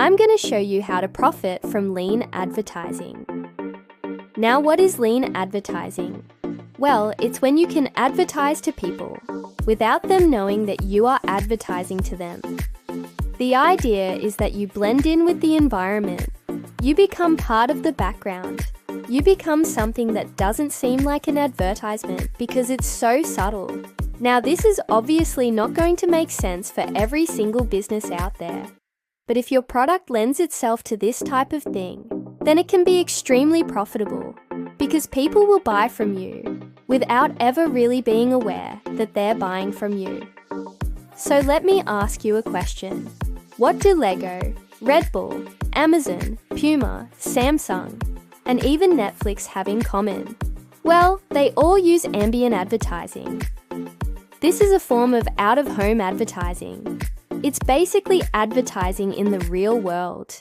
I'm going to show you how to profit from lean advertising. Now, what is lean advertising? Well, it's when you can advertise to people without them knowing that you are advertising to them. The idea is that you blend in with the environment. You become part of the background. You become something that doesn't seem like an advertisement because it's so subtle. Now, this is obviously not going to make sense for every single business out there. But if your product lends itself to this type of thing, then it can be extremely profitable because people will buy from you without ever really being aware that they're buying from you. So let me ask you a question. What do Lego, Red Bull, Amazon, Puma, Samsung, and even Netflix have in common? Well, they all use ambient advertising. This is a form of out-of-home advertising. It's basically advertising in the real world.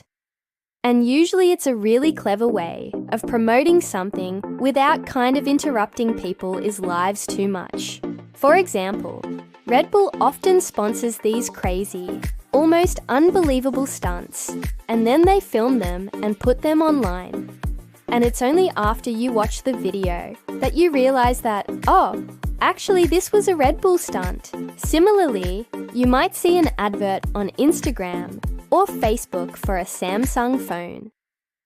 And usually it's a really clever way of promoting something without kind of interrupting people's lives too much. For example, Red Bull often sponsors these crazy, almost unbelievable stunts, and then they film them and put them online. And it's only after you watch the video that you realize that, oh, actually this was a Red Bull stunt. Similarly, you might see an advert on Instagram or Facebook for a Samsung phone.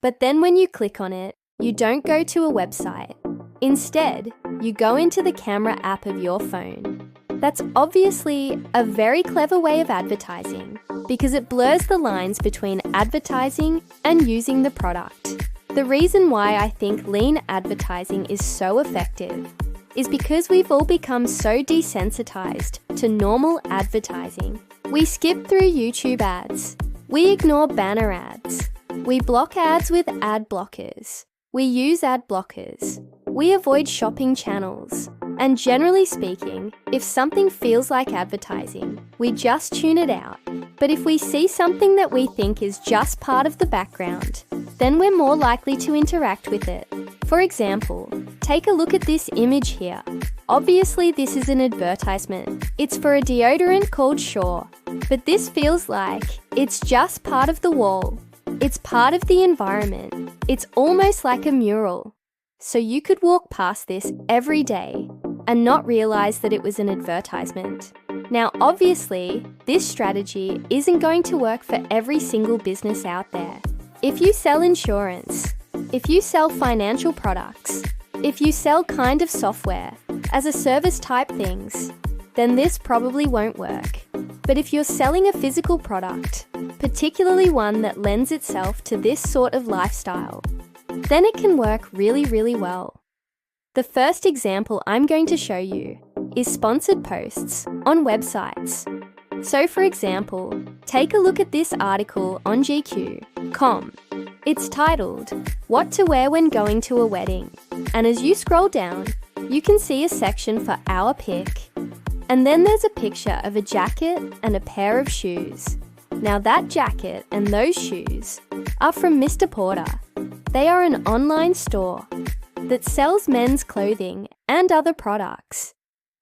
But then when you click on it, you don't go to a website. Instead, you go into the camera app of your phone. That's obviously a very clever way of advertising because it blurs the lines between advertising and using the product. The reason why I think lean advertising is so effective is because we've all become so desensitized to normal advertising. We skip through YouTube ads. We ignore banner ads. We block ads with ad blockers. We use ad blockers. We avoid shopping channels. And generally speaking, if something feels like advertising, we just tune it out. But if we see something that we think is just part of the background, then we're more likely to interact with it. For example, take a look at this image here. Obviously, this is an advertisement. It's for a deodorant called Sure. But this feels like it's just part of the wall. It's part of the environment. It's almost like a mural. So you could walk past this every day and not realize that it was an advertisement. Now, obviously, this strategy isn't going to work for every single business out there. If you sell insurance, if you sell financial products, if you sell kind of software as a service type things, then this probably won't work. But if you're selling a physical product, particularly one that lends itself to this sort of lifestyle, then it can work really, really well. The first example I'm going to show you is sponsored posts on websites. So for example, take a look at this article on GQ.com. It's titled, What to Wear When Going to a Wedding. And as you scroll down, you can see a section for Our Pick. And then there's a picture of a jacket and a pair of shoes. Now that jacket and those shoes are from Mr. Porter. They are an online store that sells men's clothing and other products.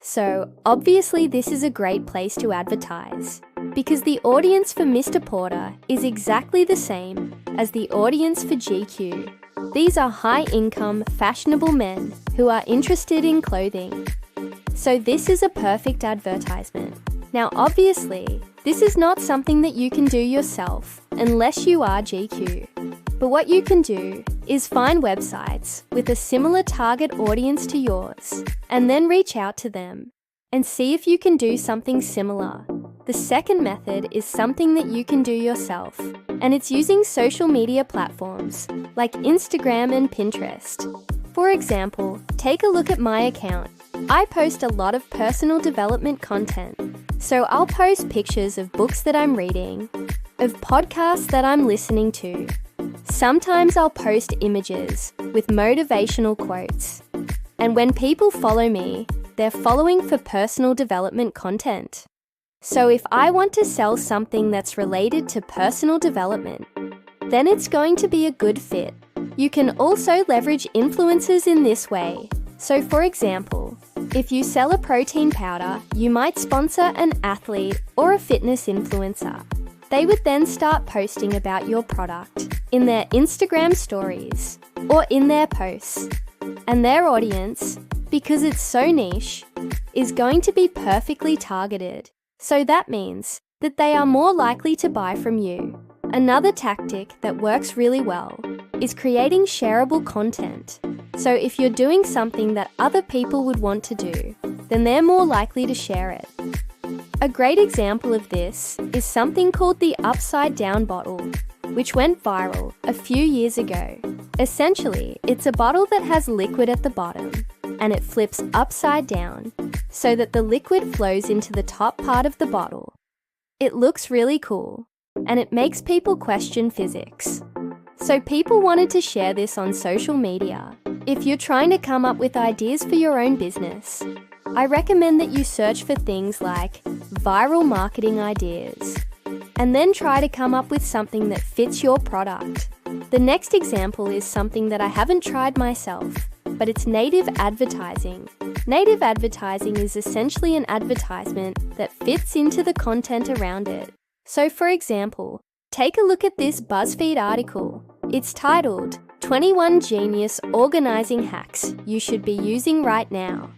So obviously this is a great place to advertise because the audience for Mr. Porter is exactly the same as the audience for GQ. These are high-income, fashionable men who are interested in clothing. So this is a perfect advertisement. Now obviously, this is not something that you can do yourself unless you are GQ. But what you can do is find websites with a similar target audience to yours and then reach out to them and see if you can do something similar. The second method is something that you can do yourself, and it's using social media platforms like Instagram and Pinterest. For example, take a look at my account. I post a lot of personal development content. So I'll post pictures of books that I'm reading, of podcasts that I'm listening to. Sometimes I'll post images with motivational quotes. And when people follow me, they're following for personal development content. So if I want to sell something that's related to personal development, then it's going to be a good fit. You can also leverage influencers in this way. So for example, if you sell a protein powder, you might sponsor an athlete or a fitness influencer. They would then start posting about your product in their Instagram stories or in their posts. And their audience, because it's so niche, is going to be perfectly targeted. So that means that they are more likely to buy from you. Another tactic that works really well is creating shareable content. So if you're doing something that other people would want to do, then they're more likely to share it. A great example of this is something called the upside down bottle, which went viral a few years ago. Essentially, it's a bottle that has liquid at the bottom and it flips upside down so that the liquid flows into the top part of the bottle. It looks really cool and it makes people question physics. So people wanted to share this on social media. If you're trying to come up with ideas for your own business, I recommend that you search for things like viral marketing ideas and then try to come up with something that fits your product. The next example is something that I haven't tried myself, but it's native advertising. Native advertising is essentially an advertisement that fits into the content around it. So for example, take a look at this BuzzFeed article. It's titled 21 Genius Organizing Hacks You Should Be Using Right Now.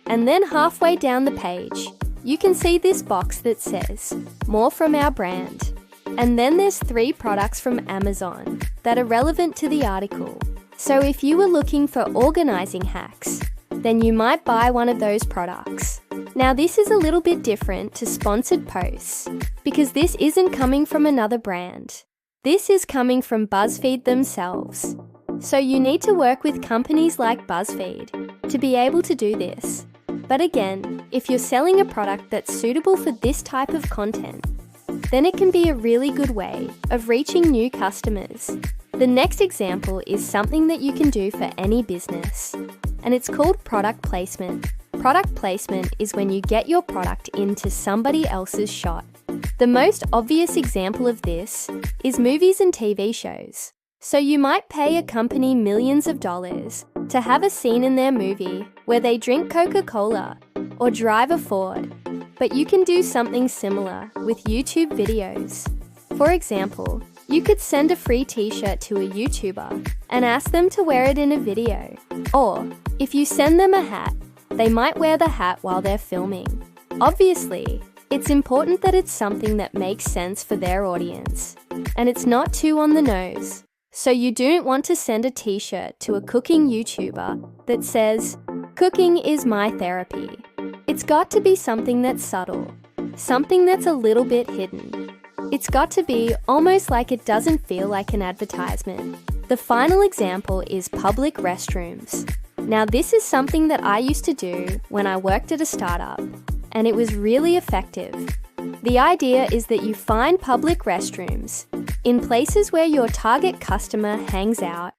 And then halfway down the page, you can see this box that says, more from our brand. And then there's 3 products from Amazon that are relevant to the article. So if you were looking for organizing hacks, then you might buy one of those products. Now this is a little bit different to sponsored posts because this isn't coming from another brand. This is coming from BuzzFeed themselves. So you need to work with companies like BuzzFeed to be able to do this. But again, if you're selling a product that's suitable for this type of content, then it can be a really good way of reaching new customers. The next example is something that you can do for any business, and it's called product placement. Product placement is when you get your product into somebody else's shot. The most obvious example of this is movies and TV shows. So you might pay a company millions of dollars to have a scene in their movie where they drink Coca-Cola or drive a Ford, but you can do something similar with YouTube videos. For example, you could send a free t-shirt to a YouTuber and ask them to wear it in a video. Or, if you send them a hat, they might wear the hat while they're filming. Obviously, it's important that it's something that makes sense for their audience, and it's not too on the nose. So you don't want to send a t-shirt to a cooking YouTuber that says, "Cooking is my therapy." It's got to be something that's subtle, something that's a little bit hidden. It's got to be almost like it doesn't feel like an advertisement. The final example is public restrooms. Now this is something that I used to do when I worked at a startup, and it was really effective. The idea is that you find public restrooms in places where your target customer hangs out,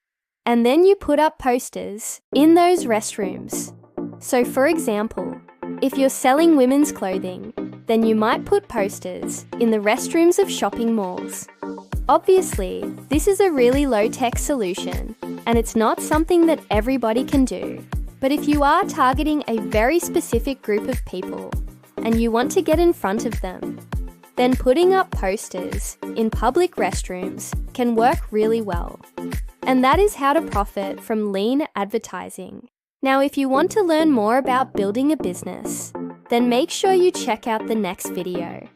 and then you put up posters in those restrooms. So for example, if you're selling women's clothing, then you might put posters in the restrooms of shopping malls. Obviously, this is a really low-tech solution, and it's not something that everybody can do. But if you are targeting a very specific group of people, and you want to get in front of them, then putting up posters in public restrooms can work really well. And that is how to profit from lean advertising. Now, if you want to learn more about building a business, then make sure you check out the next video.